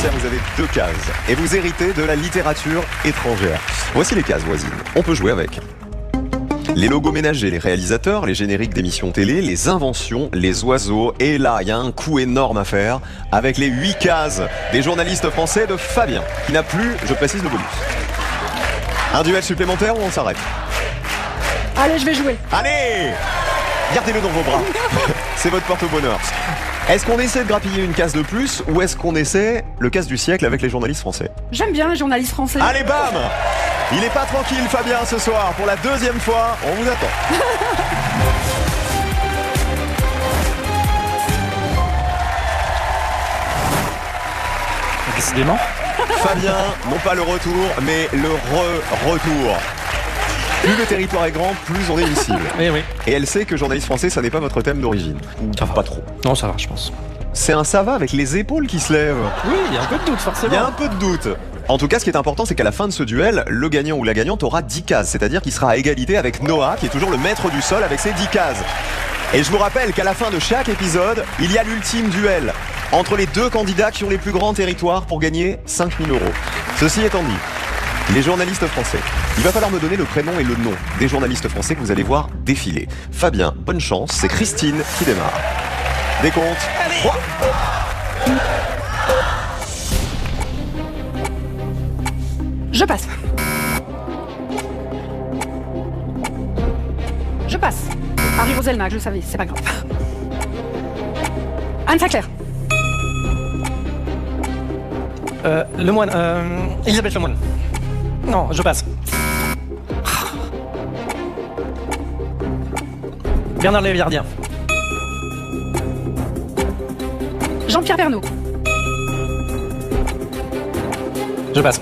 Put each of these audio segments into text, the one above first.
Vous avez 2 cases et vous héritez de la littérature étrangère. Voici les cases voisines. On peut jouer avec les logos ménagers, les réalisateurs, les génériques d'émissions télé, les inventions, les oiseaux. Et là, il y a un coup énorme à faire avec les 8 cases des journalistes français de Fabien, qui n'a plus, je précise, le bonus. Un duel supplémentaire ou on s'arrête? Allez, je vais jouer. Allez! Gardez-le dans vos bras. C'est votre porte-bonheur. Est-ce qu'on essaie de grappiller une case de plus ou est-ce qu'on essaie le casse du siècle avec les journalistes français? J'aime bien les journalistes français. Allez, bam! Il est pas tranquille, Fabien, ce soir. Pour la 2e fois, on vous attend. Décidément. Fabien, non pas le retour, mais le retour. Plus le territoire est grand, plus on est une cible. Oui, oui. Et elle sait que journaliste français, ça n'est pas votre thème d'origine. Ça va. Pas trop. Non, ça va, je pense. C'est un ça va avec les épaules qui se lèvent. Oui, il y a un peu de doute, forcément. Il y a un peu de doute. En tout cas, ce qui est important, c'est qu'à la fin de ce duel, le gagnant ou la gagnante aura 10 cases. C'est-à-dire qu'il sera à égalité avec Noah, qui est toujours le maître du sol avec ses 10 cases. Et je vous rappelle qu'à la fin de chaque épisode, il y a l'ultime duel entre les 2 candidats qui ont les plus grands territoires pour gagner 5 000 €. Ceci étant dit, les journalistes français, il va falloir me donner le prénom et le nom des journalistes français que vous allez voir défiler. Fabien, bonne chance, c'est Christine qui démarre. Décompte. 3. Je passe. Je passe. Harry Roselmack, je le savais, c'est pas grave. Anne Sinclair. Lemoine. Elisabeth Lemoine. Non, je passe. Bernard Léviardien. Jean-Pierre Pernaut. Je passe.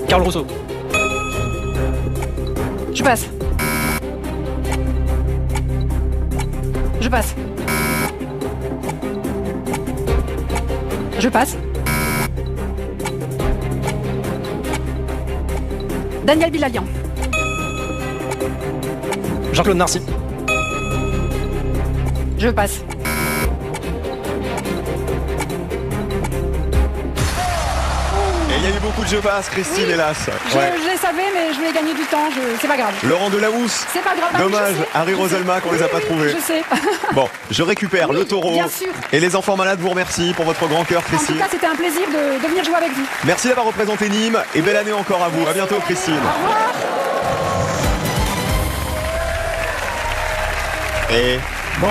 Carl Rousseau. Je passe. Je passe. Je passe. Daniel Bilalian. Jean-Claude Narcy. Je passe. Et il y a eu beaucoup de jeux passes, Christine, Oui. hélas. Je les savais, mais je voulais gagner du temps, c'est pas grave. Laurent Delahousse. C'est pas grave. Dommage, je sais, Harry je sais. Roselmack, on les a pas trouvés. Je sais. Bon, je récupère Oui, le taureau. bien sûr. Et les enfants malades vous remercient pour votre grand cœur, En tout Christine. cas, c'était un plaisir de venir jouer avec vous. Merci d'avoir représenté Nîmes et belle année encore à vous. À bientôt, Christine. Au revoir. Et bon,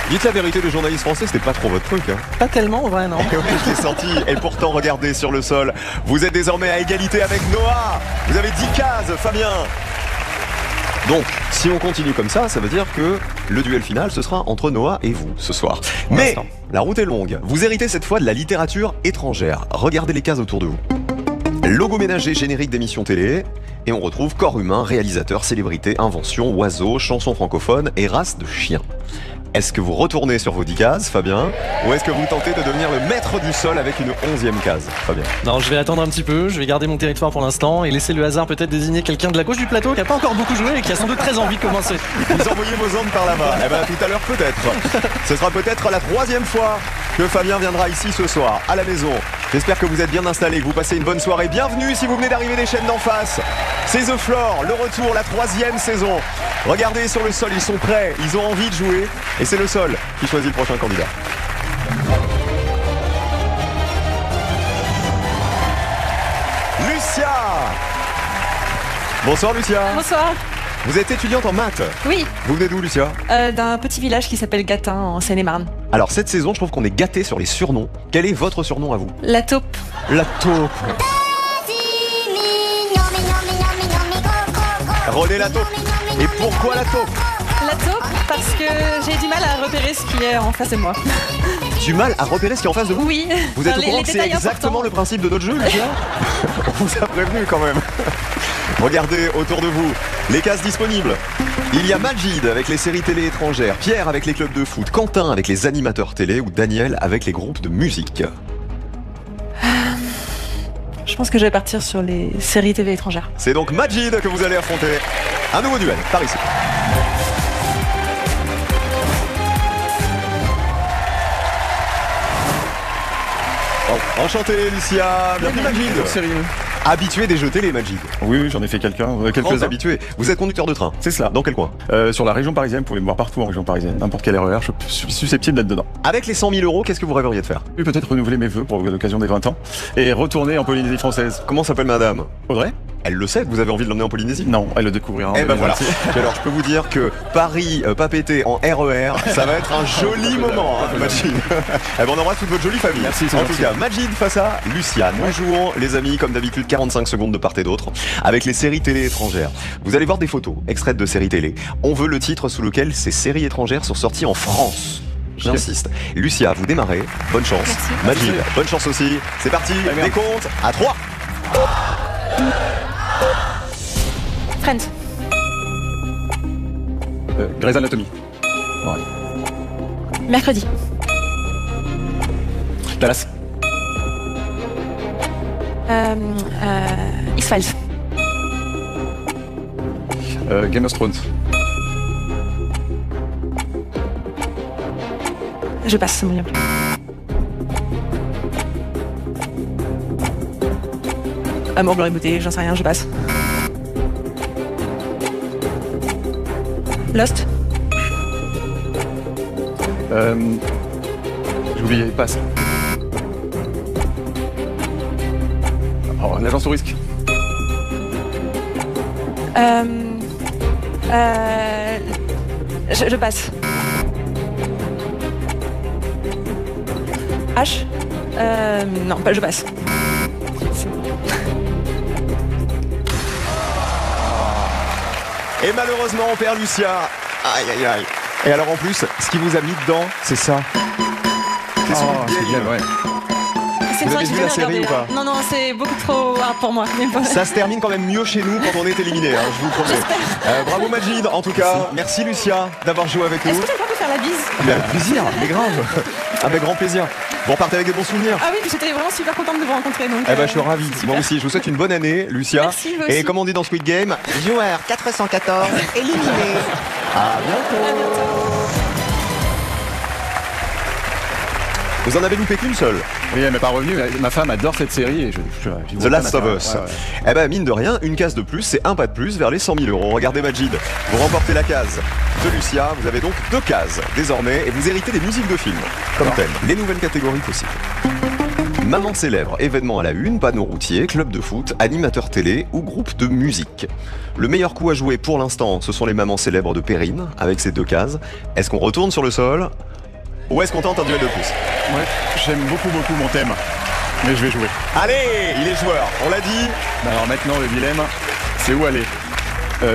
dites la vérité, les journalistes français, c'était pas trop votre truc, hein. Pas tellement, en vrai, non. Et oui, je l'ai senti. Et pourtant, regardez sur le sol. Vous êtes désormais à égalité avec Noah. Vous avez 10 cases, Fabien. Donc, si on continue comme ça veut dire que le duel final, ce sera entre Noah et vous ce soir. Mais l'instant. la route est longue. Vous héritez cette fois de la littérature étrangère. Regardez les cases autour de vous. Logo ménager, générique d'émissions télé. Et on retrouve corps humain, réalisateur, célébrité, invention, oiseau, chanson francophone et race de chien. Est-ce que vous retournez sur vos 10 cases, Fabien, ou est-ce que vous tentez de devenir le maître du sol avec une 11e case, Fabien? Non, je vais attendre un petit peu, je vais garder mon territoire pour l'instant et laisser le hasard peut-être désigner quelqu'un de la gauche du plateau qui a pas encore beaucoup joué et qui a sans doute très envie de commencer. Vous envoyez vos ondes par là-bas. Eh ben, tout à l'heure, peut-être. Ce sera peut-être la 3e fois que Fabien viendra ici ce soir, à la maison. J'espère que vous êtes bien installés, que vous passez une bonne soirée. Bienvenue si vous venez d'arriver des chaînes d'en face. C'est The Floor, le retour, la 3e saison. Regardez sur le sol, ils sont prêts, ils ont envie de jouer. Et c'est le sol qui choisit le prochain candidat. Lucia. Bonsoir Lucia. Bonsoir. Vous êtes étudiante en maths. Oui, Vous venez d'où Lucia? d'un petit village qui s'appelle Gatin en Seine-et-Marne. Alors cette saison, je trouve qu'on est gâté sur les surnoms. Quel est votre surnom à vous? La taupe. La taupe. René la taupe. Et pourquoi la taupe? La taupe parce que j'ai du mal à repérer ce qui est en face de moi. Du mal à repérer ce qui est en face de vous? Oui. Vous êtes Enfin, au courant les que c'est détails exactement importants. le principe de notre jeu, Lucia? On vous a prévenu quand même. Regardez autour de vous les cases disponibles. Il y a Majid avec les séries télé étrangères, Pierre avec les clubs de foot, Quentin avec les animateurs télé ou Daniel avec les groupes de musique. Je pense que je vais partir sur les séries TV étrangères. C'est donc Majid que vous allez affronter. Un nouveau duel, par ici. Enchanté Lucia, bienvenue Majid. Cyril. Habitué des jeux télé Majid. Oui, j'en ai fait Grand quelques-uns. habitué. Vous êtes conducteur de train. C'est cela. Dans quel coin? Sur la région parisienne, vous pouvez me voir partout en région parisienne. N'importe quel RER, je suis susceptible d'être dedans. Avec les 100 000 euros, qu'est-ce que vous rêveriez de faire? Je vais peut-être renouveler mes vœux pour l'occasion des 20 ans et retourner en Polynésie française. Comment s'appelle madame? Audrey? Elle le sait que vous avez envie de l'emmener en Polynésie? Non, elle le découvrira en Eh ben voilà. 2026. Puis alors je peux vous dire que Paris pas pété en RER, ça va être un joli moment, hein, Majid. Eh ben on aura toute votre jolie famille. Merci, c'est en tout gentil. cas, Majid face à Lucia. Nous jouons, les amis, comme d'habitude, 45 secondes de part et d'autre, avec les séries télé étrangères. Vous allez voir des photos extraites de séries télé. On veut le titre sous lequel ces séries étrangères sont sorties en France. J'insiste. Lucia, vous démarrez. Bonne chance. Merci. Majid, bonne chance aussi. C'est parti. merde. Décompte à 3. Friends. Grey's Anatomy. Ouais. Mercredi. Dallas. X-Files. Game of Thrones. Je passe, c'est mieux. Amour, gloire et beauté, j'en sais rien, je passe. Lost. J'ai oublié, passe. Oh, l'agence au risque. Je passe. H. Non, pas, je passe. Et malheureusement, on perd Lucia. Aïe, aïe, aïe. Et alors en plus, ce qui vous a mis dedans, c'est ça. C'est Squid Oh, c'est Game. bien, ouais. C'est Vous une avez série que vu j'ai la jamais série regardée, ou pas? là. Non, c'est beaucoup trop hard pour moi. Mais bon. Ça se termine quand même mieux chez nous quand on est éliminé, hein, je vous promets. Bravo Majid, en tout cas. Merci Lucia d'avoir joué avec nous. Est-ce que j'ai le droit de faire la bise? Mais avec plaisir, mais grave. Avec grand plaisir. Vous repartez avec des bons souvenirs. Ah oui, puis j'étais vraiment super contente de vous rencontrer. Donc, Eh ben, je suis ravi. Moi aussi, je vous souhaite une bonne année, Lucia. Merci, vous Et aussi. comme on dit dans Squid Game, joueur 414 éliminé. À bientôt. Vous en avez loupé qu'une seule. Oui, elle m'est pas revenue. Ma femme adore cette série et j'y vois The Last pas of ma- Us. Ouais, ouais. Eh ben, mine de rien, une case de plus, c'est un pas de plus vers les 100 000 euros. Regardez Majid. Vous remportez la case de Lucia. Vous avez donc 2 cases désormais et vous héritez des musiques de films comme thème. Les nouvelles catégories possibles. Maman célèbre, événement à la une, panneau routier, club de foot, animateur télé ou groupe de musique. Le meilleur coup à jouer pour l'instant, ce sont les mamans célèbres de Perrine, avec ces 2 cases. Est-ce qu'on retourne sur le sol ou est-ce qu'on tente un duel de plus? Ouais, j'aime beaucoup mon thème, mais je vais jouer. Allez, il est joueur, on l'a dit. Alors maintenant, le dilemme, c'est où aller.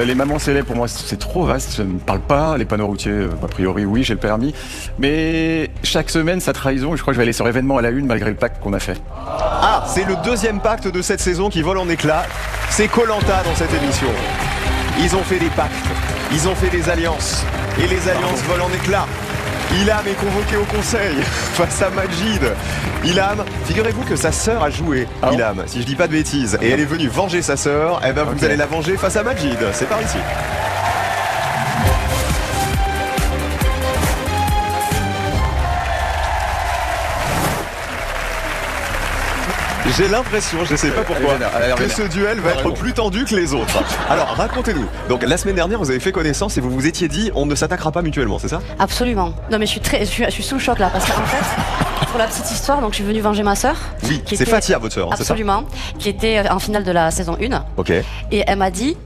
Les mamans célèbres, pour moi, c'est trop vaste, ça ne me parle pas. Les panneaux routiers, a priori, oui, j'ai le permis. Mais chaque semaine, ça trahison, et je crois que je vais aller sur événement à la une, malgré le pacte qu'on a fait. Ah, c'est le 2e pacte de cette saison qui vole en éclats. C'est Koh-Lanta dans cette émission. Ils ont fait des pactes, ils ont fait des alliances, et les alliances volent en éclats. Ilham est convoqué au conseil face à Majid. Ilham, figurez-vous que sa sœur a joué, Ah bon Ilham, si je dis pas de bêtises, et elle est venue venger sa sœur. Eh ben, vous Ok. allez la venger face à Majid. C'est par ici. J'ai l'impression, je sais pas pourquoi, Elle a l'air que vénère. ce duel va être Vraiment. plus tendu que les autres. Alors, racontez-nous. Donc, la semaine dernière, vous avez fait connaissance et vous vous étiez dit, on ne s'attaquera pas mutuellement, c'est ça? Absolument. Non mais je suis sous le choc là parce qu'en fait, pour la petite histoire, donc je suis venue venger ma sœur. Oui, qui c'est était- Fatia, votre sœur, hein, c'est ça? Absolument, qui était en finale de la saison 1 Ok. et elle m'a dit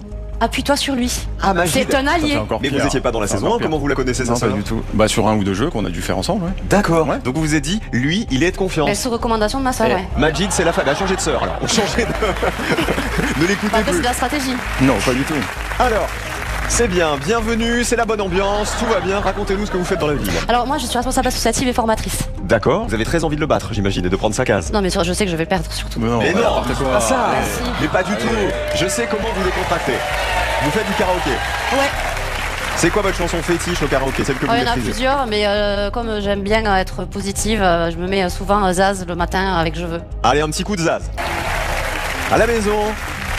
appuie-toi sur lui. Ah, Majid. C'est un Ça, allié. c'est encore Mais pire. vous étiez pas dans la C'est saison encore 1, pire. comment vous la connaissez, sa Non, pas sœur? du tout. Bah, sur un ou 2 jeux qu'on a dû faire ensemble, ouais. D'accord. Ouais. Donc vous vous êtes dit, lui, il est de confiance. Mais sous recommandation de ma sœur, Eh, ouais. Majid, c'est la femme. Elle a changé de sœur, alors. On changeait de... ne l'écoutez Après c'est plus. de la stratégie. Non, pas du tout. Alors, c'est bien, bienvenue, c'est la bonne ambiance, tout va bien. Racontez-nous ce que vous faites dans la ville. Alors moi je suis responsable associative et formatrice. D'accord. Vous avez très envie de le battre, j'imagine, et de prendre sa case. Non mais je sais que je vais le perdre surtout. Mais non, Mais non, n'importe c'est quoi. pas ça. Merci. Mais pas du tout. Je sais comment vous les contractez. Vous faites du karaoké. Ouais. C'est quoi votre chanson fétiche au karaoké, celle que vous Oh, il y en a maîtrisez? plusieurs mais comme j'aime bien être positive, je me mets souvent Zaz le matin avec Je veux. Allez, un petit coup de zaz. À la maison,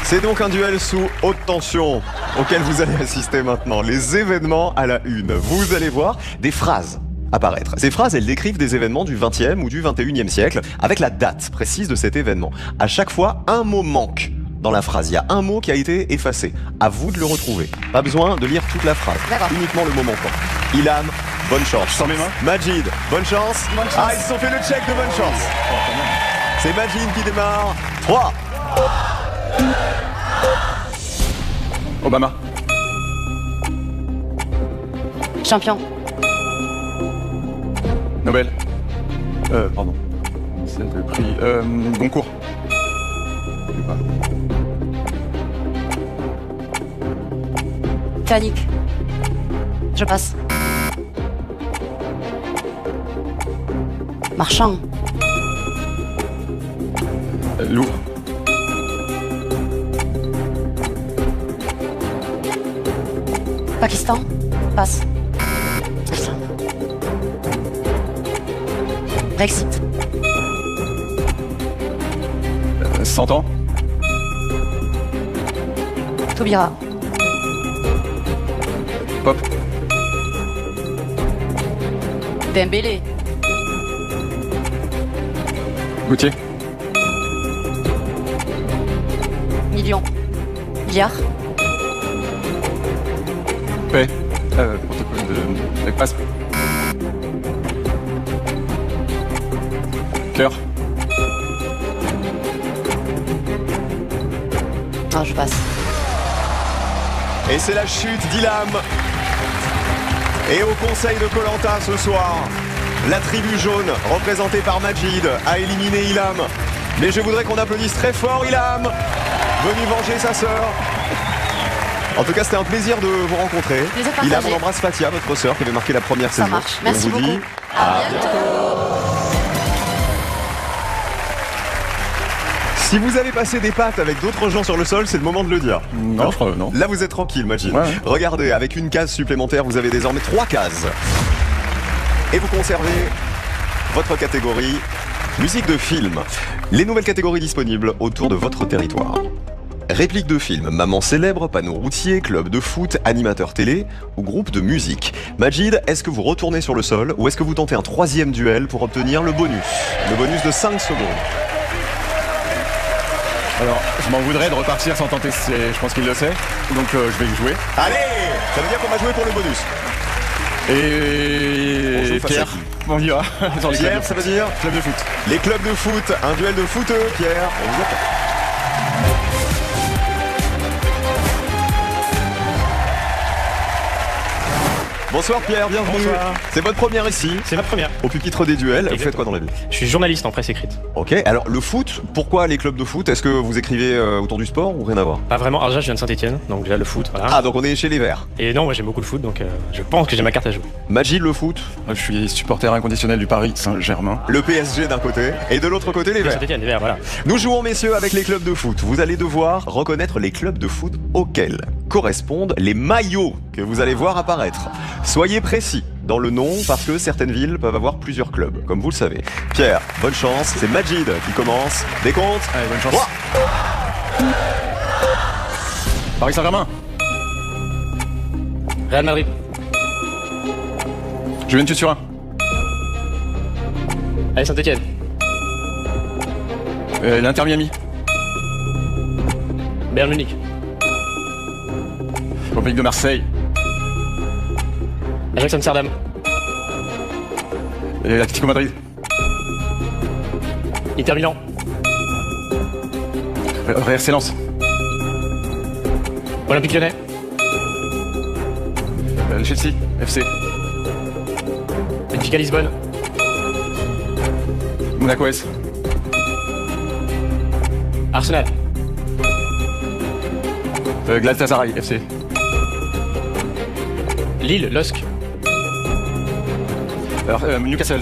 c'est donc un duel sous haute tension auquel vous allez assister maintenant. Les événements à la une. Vous allez voir des phrases apparaître. Ces phrases, elles décrivent des événements du 20e ou du 21e siècle, avec la date précise de cet événement. À chaque fois, un mot manque dans la phrase. Il y a un mot qui a été effacé. À vous de le retrouver. Pas besoin de lire toute la phrase. D'accord. Uniquement le mot manquant. Ilham, bonne chance. Je sors mes mains. Majid, bonne chance. Bonne chance. Ah, ils se sont fait le check de bonne chance. C'est Majid qui démarre. 3. Obama. Champion. Nobel. Pardon. C'est le prix. Goncourt. Je sais pas. Titanic. Je passe. Marchand. Louvre. Pakistan. Passe. Putain. Brexit. 100 ans. Taubira. Pop. Dembélé. Gauthier. Million. Milliard. Paix. Protocole de passe. Cœur. Ah, je passe. Et c'est la chute d'Ilham. Et au conseil de Koh-Lanta ce soir, la tribu jaune, représentée par Majid, a éliminé Ilham. Mais je voudrais qu'on applaudisse très fort Ilham, venu venger sa sœur. En tout cas, c'était un plaisir de vous rencontrer. Plaisir partagé. Ilham, on embrasse Fatia, votre sœur, qui avait marqué la première Ça saison. marche. Et Merci on vous dit beaucoup. À bientôt. Si vous avez passé des pattes avec d'autres gens sur le sol, c'est le moment de le dire. Non, non. Là, vous êtes tranquille, Majid. Ouais. Regardez, avec une case supplémentaire, vous avez désormais 3 cases. Et vous conservez votre catégorie musique de film. Les nouvelles catégories disponibles autour de votre territoire. Réplique de film, maman célèbre, panneau routier, club de foot, animateur télé ou groupe de musique. Majid, est-ce que vous retournez sur le sol ou est-ce que vous tentez un 3e duel pour obtenir le bonus? Le bonus de 5 secondes. Alors, je m'en voudrais de repartir sans tenter, je pense qu'il le sait. Donc je vais y jouer. Allez, ça veut dire qu'on va jouer pour le bonus. Et On joue face à Pierre, qui on y va. Dans les Pierre, clubs ça veut dire club de foot. les clubs de foot, un duel de footeux, Pierre. On vous attend. Bonsoir Pierre, bienvenue. Bonsoir. C'est votre première ici, C'est ma première. au pupitre des duels. Vous Exactement. faites quoi dans la vie? Je suis journaliste en presse écrite. Ok, alors le foot, pourquoi les clubs de foot? Est-ce que vous écrivez autour du sport ou rien à voir? Pas vraiment. Alors déjà, je viens de Saint-Etienne, donc déjà le foot, voilà. Ah, donc on est chez les Verts. Et non, moi j'aime beaucoup le foot, donc je pense que j'ai ma carte à jouer. Majid, le foot, Je suis supporter inconditionnel du Paris Saint-Germain. le PSG d'un côté, et de l'autre côté les Verts. Saint-Etienne, les Verts, voilà. Nous jouons, messieurs, avec les clubs de foot. Vous allez devoir reconnaître les clubs de foot auxquels correspondent les maillots que vous allez voir apparaître. Soyez précis dans le nom, parce que certaines villes peuvent avoir plusieurs clubs, comme vous le savez. Pierre, bonne chance. C'est Majid qui commence. Décompte. Allez, bonne chance. 3. Paris Saint-Germain. Real Madrid, Juventus Turin. allez Saint-Etienne, L'Inter Miami. Bayern Munich, Olympique de Marseille. Ajax Amsterdam, L'Atlético Madrid. Inter Milan, RC Lens. Olympique Lyonnais, Chelsea. FC. Benfica Lisbonne, Monaco S. Arsenal, Galatasaray FC. Lille, LOSC, Newcastle.